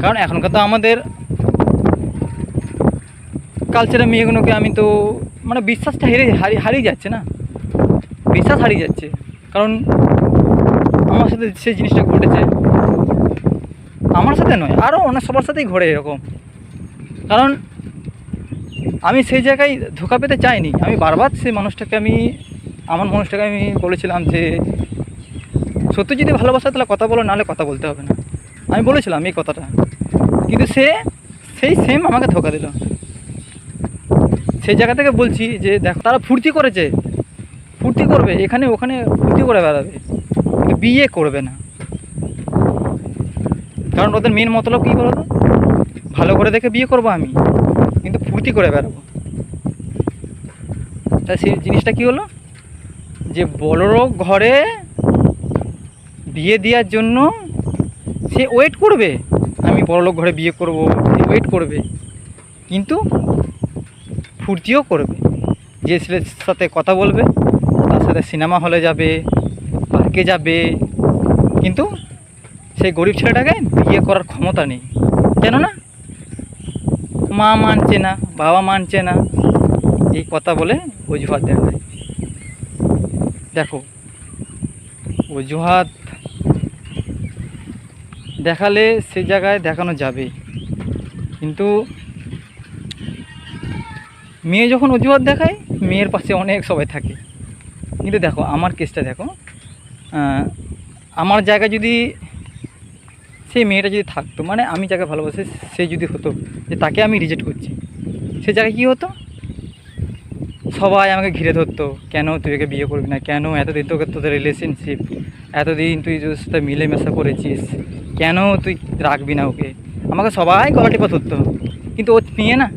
কারণ এখনকার তো আমাদের কালচারের মেয়েগুলোকে আমি তো মানে বিশ্বাসটা হারিয়ে যাচ্ছে না, বিশ্বাস হারিয়ে যাচ্ছে। কারণ আমার সাথে সেই জিনিসটা ঘটেছে, আমার সাথে নয় আরও অনেক সবার সাথেই ঘটে এরকম। কারণ আমি সেই জায়গায় ধোঁকা পেতে চাইনি। আমি বারবার সেই মানুষটাকে আমার মানুষটাকে আমি বলেছিলাম যে সত্যি যদি ভালোবাসা তাহলে কথা বলো, নাহলে কথা বলতে হবে না। আমি বলেছিলাম এই কথাটা, কিন্তু সেই সেম আমাকে ধোঁকা দিল। সেই জায়গা থেকে বলছি যে দেখো, তারা ফুর্তি করেছে, ফুর্তি করবে এখানে ওখানে, ফুর্তি করে বেড়াবে, কিন্তু বিয়ে করবে না। কারণ ওদের মেন মতলব কী বলো তো, ভালো করে দেখে বিয়ে করবো আমি, কিন্তু ফুর্তি করে বেড়াবো। তাই সেই জিনিসটা কী হলো, যে বড়লোক ঘরে বিয়ে দেওয়ার জন্য সে ওয়েট করবে, আমি বড়লোক ঘরে বিয়ে করব, সে ওয়েট করবে, কিন্তু ফুর্তিও করবে। যে ছেলের সাথে কথা বলবে তার সাথে সিনেমা হলে যাবে, পার্কে যাবে, কিন্তু সেই গরিব ছেলেটাকে বিয়ে করার ক্ষমতা নেই। কেননা মা মানছে না, বাবা মানছে না, এই কথা বলে অজুহাত দেখায়। দেখো, অজুহাত দেখালে সে জায়গায় দেখানো যাবে, কিন্তু মেয়ে যখন অজুহাত দেখায়, মেয়ের পাশে অনেক সবাই থাকে। কিন্তু দেখো আমার কেসটা দেখো, আমার জায়গায় যদি সেই মেয়েটা যদি থাকতো, মানে আমি যাকে ভালোবাসি সে যদি হতো যে তাকে আমি রিজেক্ট করছি, সে জায়গায় কী হতো, সবাই আমাকে ঘিরে ধরতো, কেন তুই একে বিয়ে করবি না, কেন এতদিন তোদের রিলেশনশিপ, এতদিন তুই তোর সাথে মিলেমিশা করেছিস, কেন তুই রাখবি না ওকে, আমাকে সবাই গলা টিপে ধরতো। কিন্তু ও মেয়ে না,